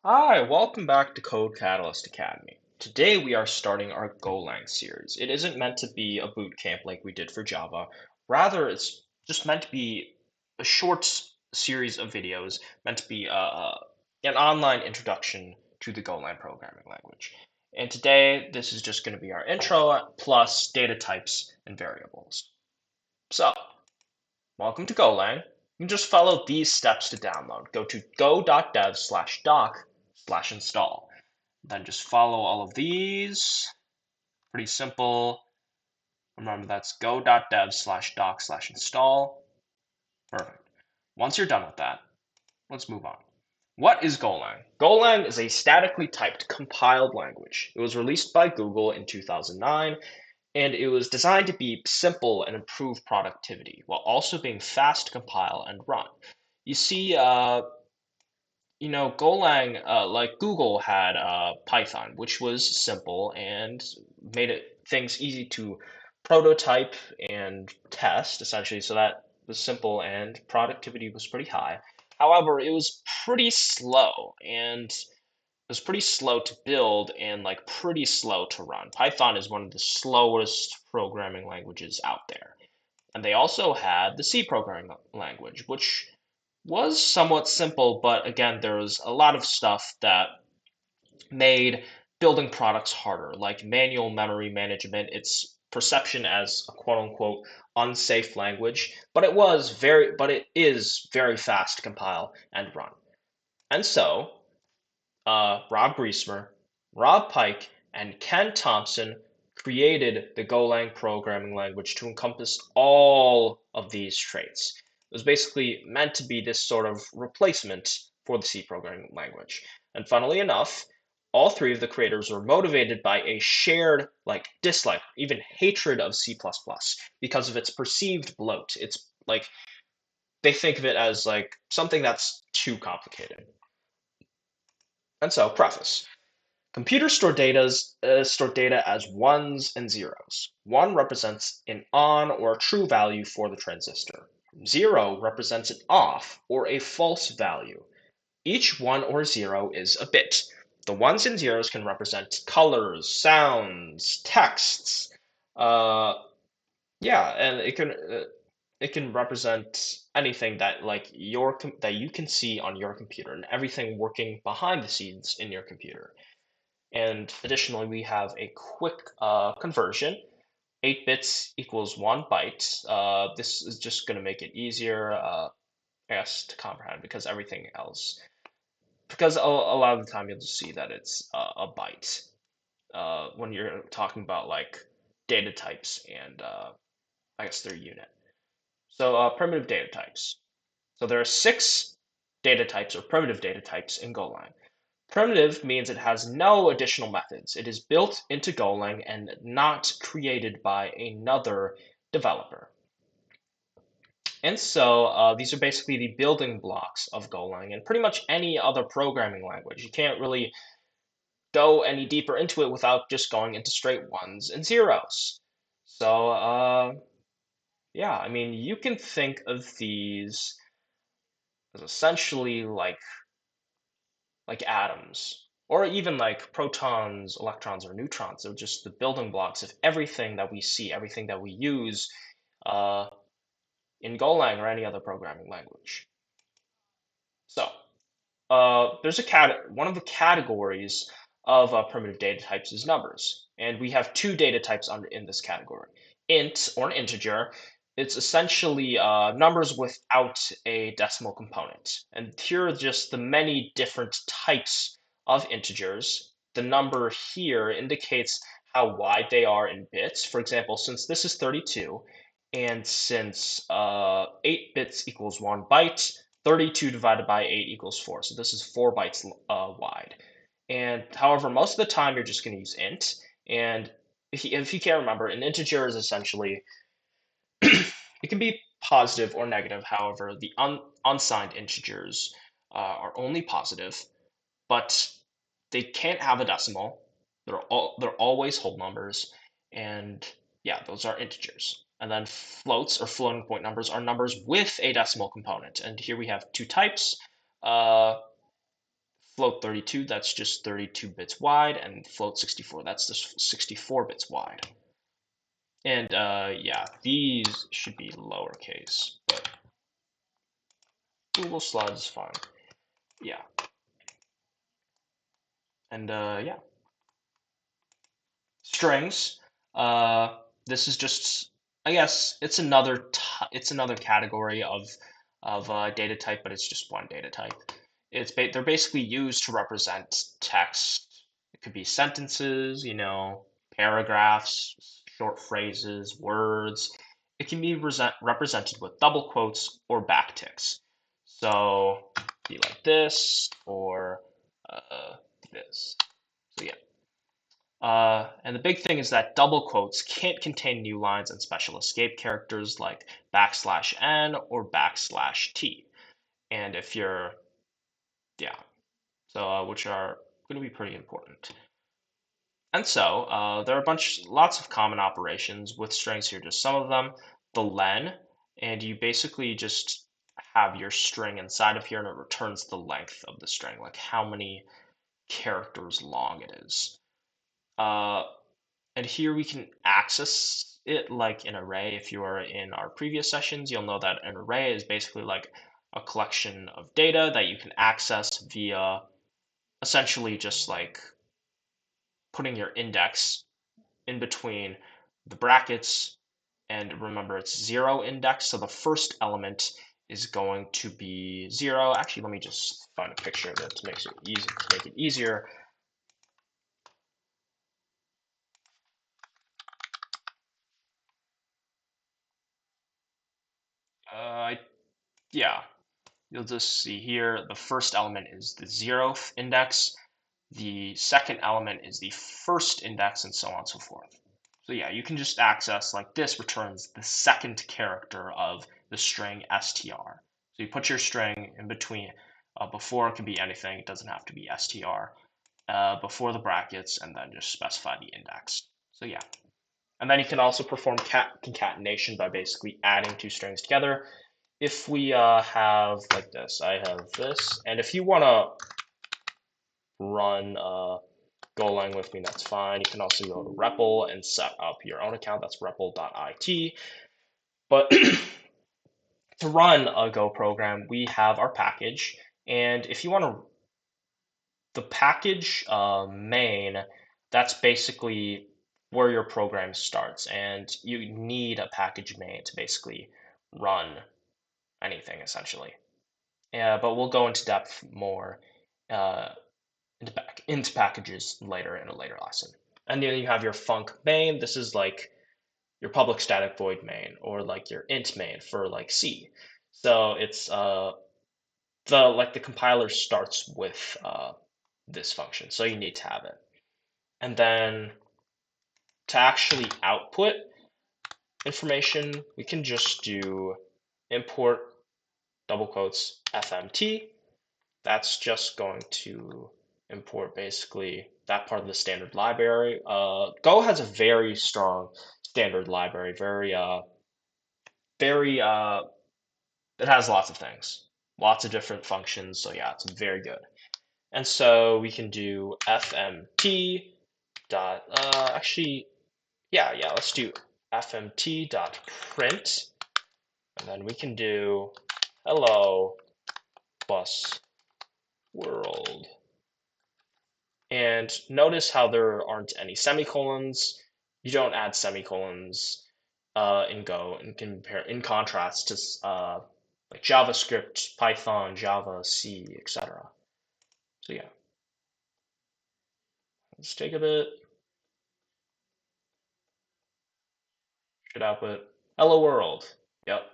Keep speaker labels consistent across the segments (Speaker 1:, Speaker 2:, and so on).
Speaker 1: Hi, welcome back to Code Catalyst Academy. Today we are starting our Golang series. It isn't meant to be a boot camp like we did for Java. Rather, it's just meant to be a short series of videos meant to be an online introduction to the Golang programming language. And today, this is just going to be our intro plus data types and variables. So, welcome to Golang. You can just follow these steps to download. Go to go.dev/doc/install. Then just follow all of these. Pretty simple. Remember, that's go.dev/doc/install. Perfect. Once you're done with that, let's move on. What is Golang? Golang is a statically typed compiled language. It was released by Google in 2009, and it was designed to be simple and improve productivity while also being fast to compile and run. You see, Golang, like Google had Python, which was simple and made it things easy to prototype and test, essentially, so that was simple and productivity was pretty high. However, it was pretty slow and it was pretty slow to build and like pretty slow to run. Python is one of the slowest programming languages out there. And they also had the C programming language, which was somewhat simple, but again, there was a lot of stuff that made building products harder, like manual memory management, its perception as a quote unquote unsafe language, but it is very fast to compile and run. And so, Rob Griesmer, Rob Pike, and Ken Thompson created the Golang programming language to encompass all of these traits. It was basically meant to be this sort of replacement for the C programming language. And funnily enough, all three of the creators were motivated by a shared dislike, even hatred of C++ because of its perceived bloat. It's like they think of it as like something that's too complicated. And so, preface. Computers store data as ones and zeros. One represents an on or true value for the transistor. Zero represents an off or a false value. Each one or zero is a bit. The ones and zeros can represent colors, sounds, texts. Uh, yeah, and it can represent anything that that you can see on your computer and everything working behind the scenes in your computer. And additionally, we have a quick conversion. 8 bits equals 1 byte. This is just going to make it easier, I guess, to comprehend because a lot of the time you'll just see that it's a byte when you're talking about like data types and I guess their unit. So primitive data types. So there are 6 data types or primitive data types in Golang. Primitive means it has no additional methods. It is built into Golang and not created by another developer. And so these are basically the building blocks of Golang and pretty much any other programming language. You can't really go any deeper into it without just going into straight ones and zeros. So yeah, I mean, you can think of these as essentially like atoms, or even like protons, electrons, or neutrons. They're just the building blocks of everything that we see, everything that we use uh, in Golang or any other programming language. So there's one of the categories of primitive data types is numbers, and we have 2 data types in this category. Int, or an integer, it's essentially numbers without a decimal component. And here are just the many different types of integers. The number here indicates how wide they are in bits. For example, since this is 32, and since 8 bits equals 1 byte, 32 divided by 8 equals 4. So this is 4 bytes wide. And however, most of the time you're just going to use int. And if you can't remember, an integer is essentially, it can be positive or negative. However, the unsigned integers are only positive, but they can't have a decimal. They're always whole numbers, and yeah, those are integers. And then floats or floating point numbers are numbers with a decimal component. And here we have 2 types. Uh, float 32, that's just 32 bits wide, and float 64, that's just 64 bits wide. And yeah, these should be lowercase, but Google Slides is fine. Yeah. And yeah. Strings. This is just, I guess, it's another category of data type, but it's just one data type. They're basically used to represent text. It could be sentences, paragraphs, short phrases, words. It can be represented with double quotes or backticks. So, be like this or this. So yeah. And the big thing is that double quotes can't contain new lines and special escape characters like \n or \t. And if you're, yeah, so which are going to be pretty important. And so there are lots of common operations with strings here. Just some of them, the len, and you basically just have your string inside of here, and it returns the length of the string, like how many characters long it is. Uh, And here we can access it like an array. If you are in our previous sessions, you'll know that an array is basically like a collection of data that you can access via essentially just like putting your index in between the brackets. And remember, it's zero index. So the first element is going to be zero. Actually, let me just find a picture of it to make it easier. Yeah, you'll just see here the first element is the 0th index, the second element is the first index, and so on and so forth. So yeah, you can just access, like this returns the second character of the string str. So you put your string in between, before it can be anything, it doesn't have to be str, before the brackets, and then just specify the index. So yeah. And then you can also perform concatenation by basically adding two strings together. If we have like this, I have this, and if you want to run Golang with me, that's fine. You can also go to REPL and set up your own account. That's REPL.it. But to run a Go program, we have our package, and if you want to, the package main, that's basically where your program starts, and you need a package main to basically run anything essentially. Yeah, but we'll go into depth more uh, into packages later in a later lesson. And then you have your func main. This is like your public static void main, or like your int main for like C. So it's the compiler starts with this function, so you need to have it. And then to actually output information, we can just do import double quotes fmt. That's just going to import basically that part of the standard library. Go has a very strong standard library, very, it has lots of things, lots of different functions. So yeah, it's very good. And so we can do fmt dot, actually, yeah, let's do fmt dot print, and then we can do hello plus world. And notice how there aren't any semicolons. You don't add semicolons in Go in contrast to like JavaScript, Python, Java, C, etc. So yeah, let's take a bit. Should output hello world. Yep,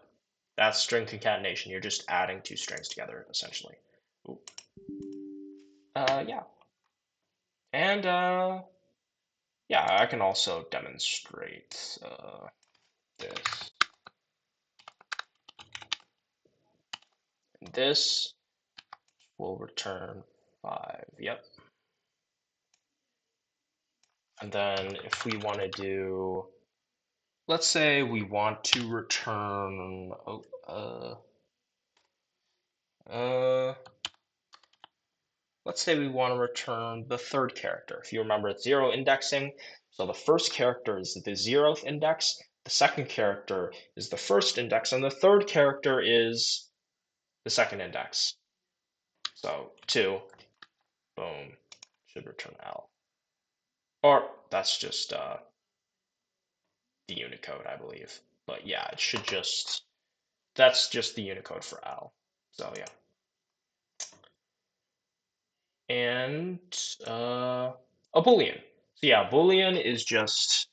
Speaker 1: that's string concatenation. You're just adding two strings together essentially. Ooh. Yeah, and yeah, I can also demonstrate this. This will return 5. Yep. And then if we want to do, let's say we want to return, uh, let's say we want to return the third character. If you remember, it's zero indexing. So the first character is the 0th index, the second character is the first index, and the third character is the second index. So 2, boom, should return L. Or that's just the Unicode, I believe. But yeah, it should just, that's just the Unicode for L. So yeah. And a Boolean. So yeah, Boolean is just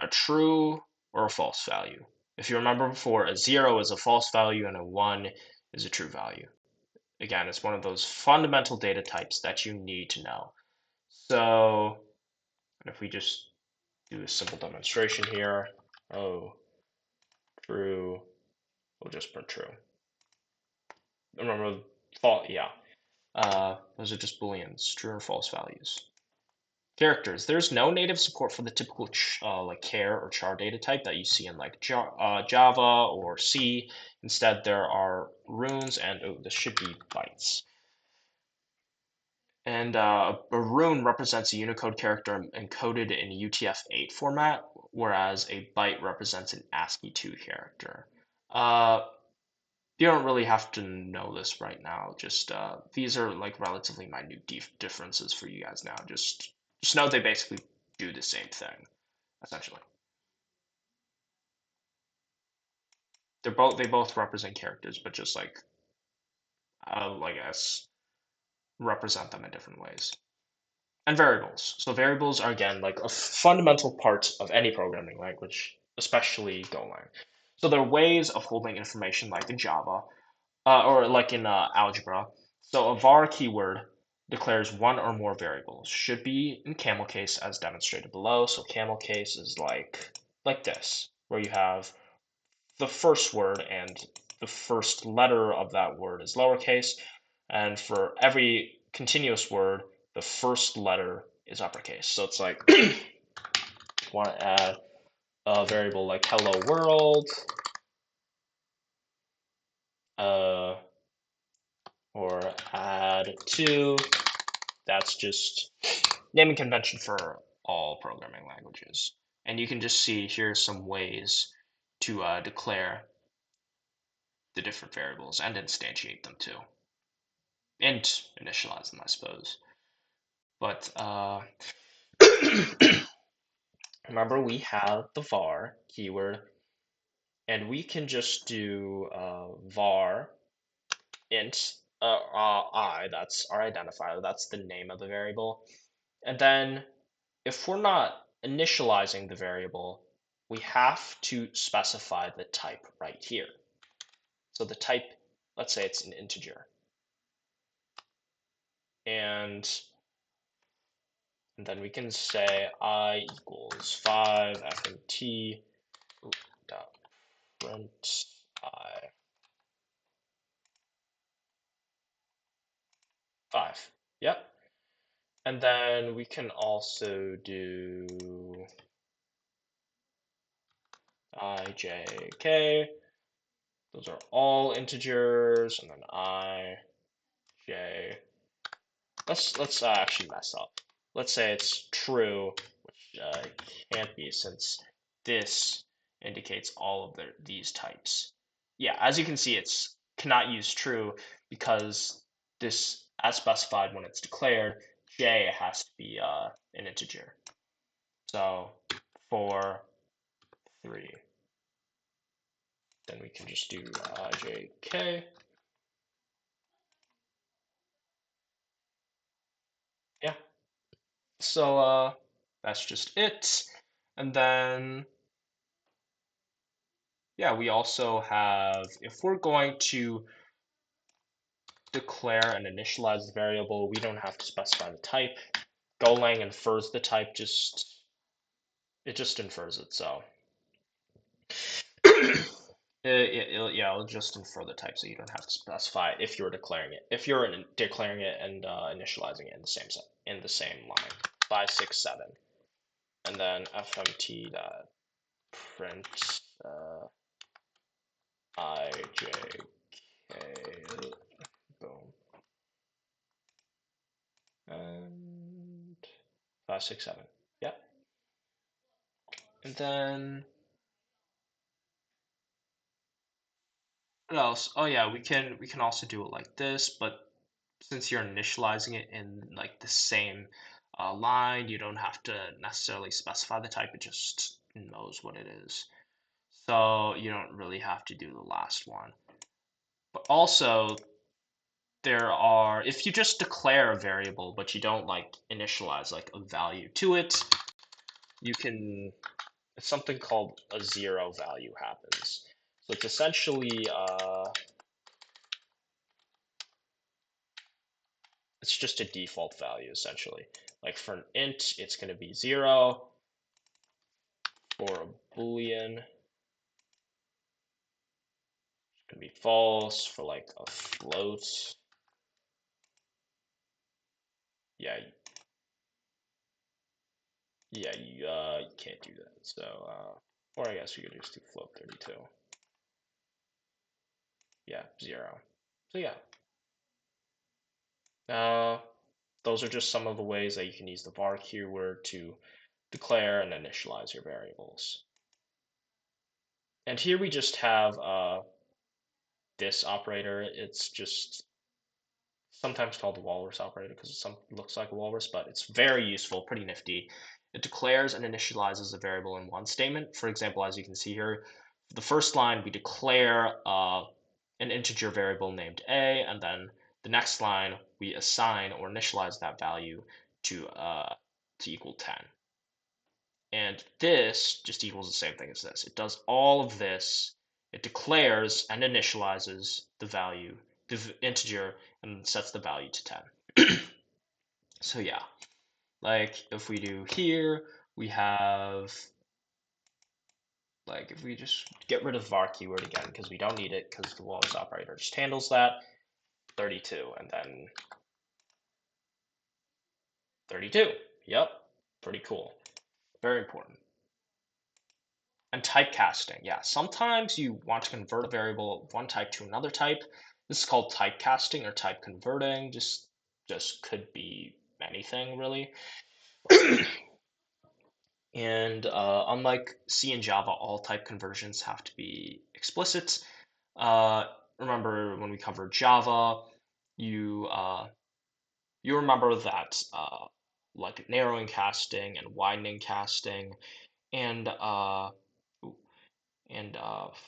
Speaker 1: a true or a false value. If you remember before, a 0 is a false value and a 1 is a true value. Again, it's one of those fundamental data types that you need to know. So if we just do a simple demonstration here, oh, true, we'll just print true. Remember, false, yeah. Those are just booleans, true or false values. Characters. There's no native support for the typical like char or char data type that you see in like Java or C. Instead, there are runes, and oh, this should be bytes. And a rune represents a Unicode character encoded in UTF-8 format, whereas a byte represents an ASCII2 character. You don't really have to know this right now. Just these are like relatively minute differences for you guys now. Just know they basically do the same thing, essentially. They both represent characters, but just like I guess represent them in different ways. And variables. So variables are again like a fundamental part of any programming language, especially Golang. So there are ways of holding information like in Java, or like in algebra. So a var keyword declares one or more variables. Should be in camel case as demonstrated below. So camel case is like this, where you have the first word and the first letter of that word is lowercase, and for every continuous word, the first letter is uppercase. So it's like want to add a variable like hello world, uh, or add to. That's just naming convention for all programming languages. And you can just see here's some ways to declare the different variables and instantiate them too, and initialize them, I suppose. But remember, we have the var keyword, and we can just do var int I, that's our identifier, that's the name of the variable. And then if we're not initializing the variable, we have to specify the type right here. So the type, let's say it's an integer. And then we can say I equals 5 fmt dot print I 5. Yep. And then we can also do I, j, k. Those are all integers, and then I, j. Let's actually mess up. Let's say it's true, which can't be since this indicates all of these types. Yeah, as you can see, it's cannot use true because this, as specified when it's declared, j has to be an integer. So 4, 3. Then we can just do jk. Yeah. So that's just it. And then yeah, we also have, if we're going to declare and initialize the variable, we don't have to specify the type. Golang infers the type, it just infers it, so. It'll just infer the type, so you don't have to specify it if you're declaring it. If you're declaring it and initializing it in the same set, in the same line, 5, 6, 7, and then fmt dot print I, j, k, boom. 5, 6, 7. Yep. And then what else? Oh yeah, we can also do it like this, but since you're initializing it in like the same line, you don't have to necessarily specify the type. It just knows what it is. So you don't really have to do the last one. But also, if you just declare a variable, but you don't like initialize like a value to it, you can, something called a zero value happens. So it's essentially, it's just a default value essentially. Like for an int, it's going to be 0. For a boolean, it's going to be false. For like a float, yeah, you can't do that. So, or I guess we could just do float 32. Yeah, 0. So yeah, uh, those are just some of the ways that you can use the var keyword to declare and initialize your variables. And here we just have this operator. It's just sometimes called the walrus operator because it looks like a walrus, but it's very useful, pretty nifty. It declares and initializes a variable in one statement. For example, as you can see here, the first line we declare an integer variable named a, and then the next line we assign or initialize that value to equal 10. And this just equals the same thing as this. It does all of this. It declares and initializes the value, the integer, and sets the value to 10. So yeah, like if we do here, we have, like if we just get rid of var keyword again, because we don't need it, because the walrus operator just handles that, 32, and then 32. Yep, pretty cool. Very important. And typecasting, yeah. Sometimes you want to convert a variable of one type to another type. This is called typecasting or type converting. Just could be anything really. And unlike C and Java, all type conversions have to be explicit. Remember when we covered Java, you you remember that like narrowing casting and widening casting, and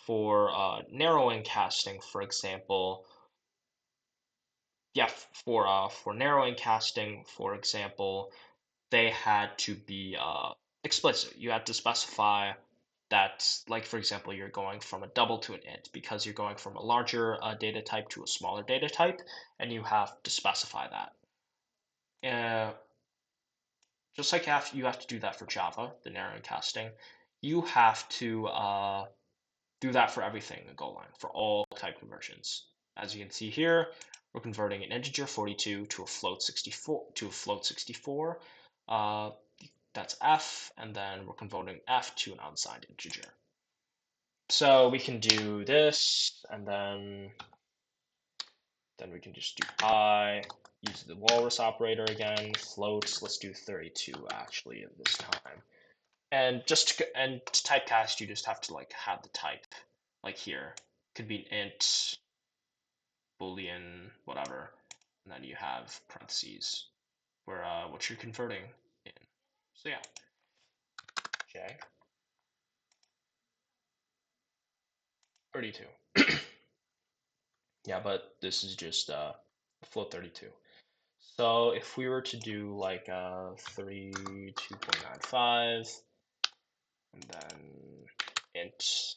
Speaker 1: for narrowing casting, for example, yeah, for narrowing casting, for example, they had to be explicit. You had to specify that, like for example, you're going from a double to an int because you're going from a larger data type to a smaller data type, and you have to specify that. Uh, just like you have to do that for Java, the narrowing casting, you have to do that for everything in Golang, for all type conversions. As you can see here, we're converting an integer 42 to a float 64. Uh, that's f, and then we're converting f to an unsigned integer. So we can do this, and then we can just do I, use the walrus operator again, floats, let's do 32 actually at this time. And to typecast, you just have to like have the type, like here. Could be an int, boolean, whatever, and then you have parentheses where what you're converting in. So yeah, okay, 32. Yeah, but this is just float 32. So if we were to do like 32.95 and then int,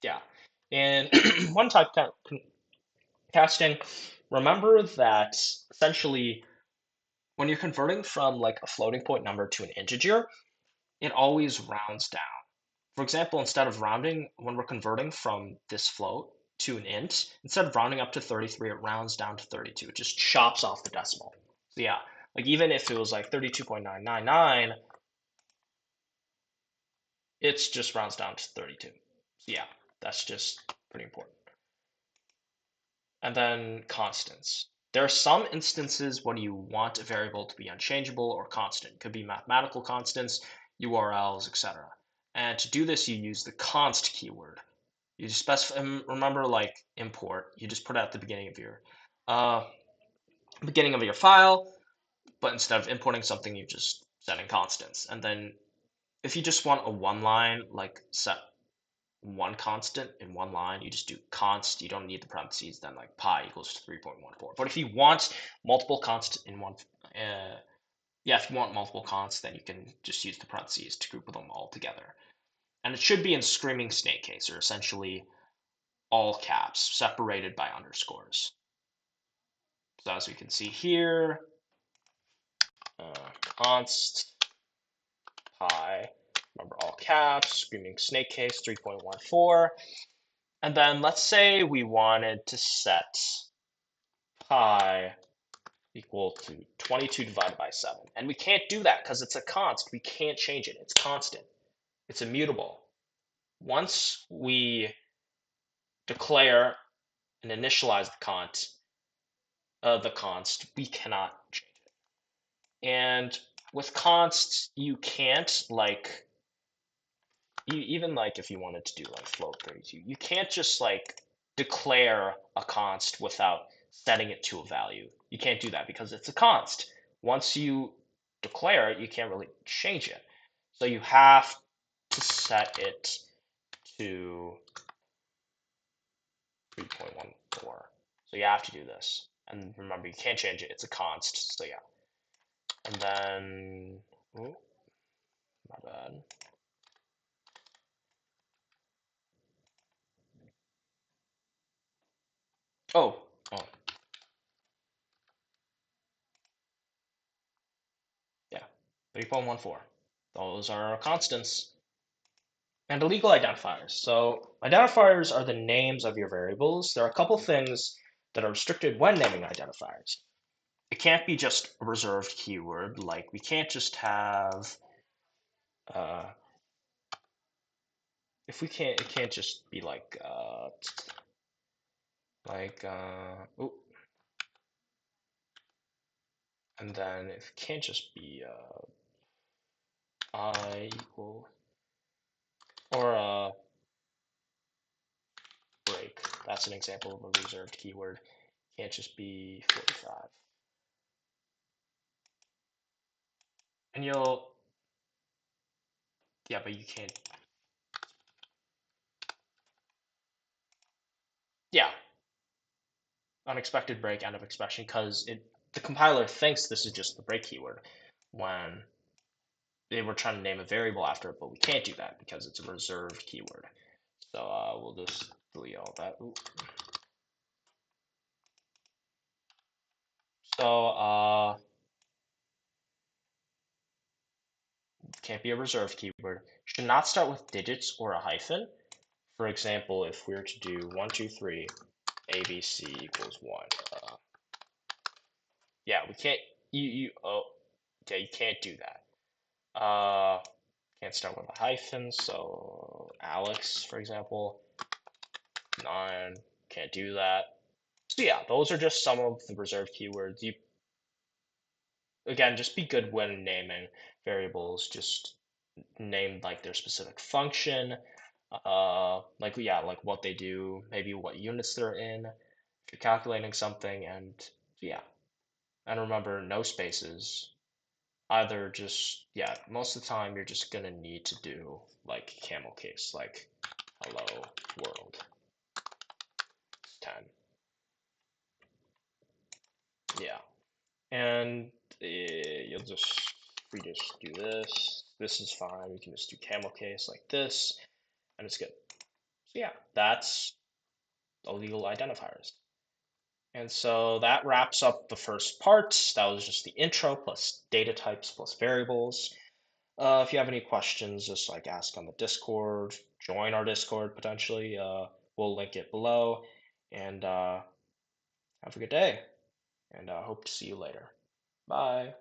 Speaker 1: yeah, and one type casting, remember that essentially when you're converting from like a floating point number to an integer, it always rounds down. For example, instead of rounding, when we're converting from this float to an int, instead of rounding up to 33, it rounds down to 32. It just chops off the decimal. So yeah, like even if it was like 32.999, it's just rounds down to 32. So yeah, that's just pretty important. And then constants. There are some instances when you want a variable to be unchangeable or constant. It could be mathematical constants, URLs, etc. And to do this, you use the const keyword. You just specify, remember like import, you just put it at the uh, beginning of your file, but instead of importing something, you just set in constants. And then if you just want a one line, like set one constant in one line, you just do const. You don't need the parentheses. Then like pi equals to 3.14. But if you want multiple const in one, yeah, if you want multiple consts, then you can just use the parentheses to group them all together. And it should be in screaming snake case, or essentially all caps, separated by underscores. So as we can see here, const pi, remember all caps, screaming snake case 3.14. And then let's say we wanted to set pi equal to 22 divided by 7. And we can't do that because it's a const. We can't change it. It's constant. It's immutable. Once we declare and initialize the const, we cannot change it. And with consts, you can't like even like if you wanted to do like float 32, you can't just like declare a const without setting it to a value. You can't do that because it's a const. Once you declare it, you can't really change it. So you have to set it to 3.14. So you have to do this. And remember, you can't change it. It's a const. So yeah. And then, oh, my bad. Oh, oh, yeah. 3.14. Those are constants. And illegal identifiers. So identifiers are the names of your variables. There are a couple things that are restricted when naming identifiers. It can't be just a reserved keyword. Like we can't just have, uh, if we can't, it can't just be oh, and then it can't just be I equal, or break. That's an example of a reserved keyword. Can't just be 45. And yeah, but you can't, yeah, unexpected break, end of expression, because the compiler thinks this is just the break keyword when they were trying to name a variable after it, but we can't do that because it's a reserved keyword. So we'll just delete all that. Ooh. So can't be a reserved keyword. Should not start with digits or a hyphen. For example, if we were to do 1, 2, 3, ABC equals 1. Yeah, we can't. Yeah, you can't do that. Can't start with a hyphen. So Alex, for example, 9. Can't do that. So yeah, those are just some of the reserved keywords. You again, just be good when naming variables. Just name like their specific function, like yeah, like what they do, maybe what units they're in. If you're calculating something, and yeah, and remember no spaces. Either just yeah, most of the time you're just gonna need to do like camel case, like hello world 10. Yeah, and you'll just we just do this. This is fine. We can just do camel case like this, and it's good. So yeah, that's illegal identifiers. And so that wraps up the first part. That was just the intro plus data types plus variables. If you have any questions, just like ask on the Discord, join our Discord potentially. We'll link it below. And have a good day. And hope to see you later. Bye.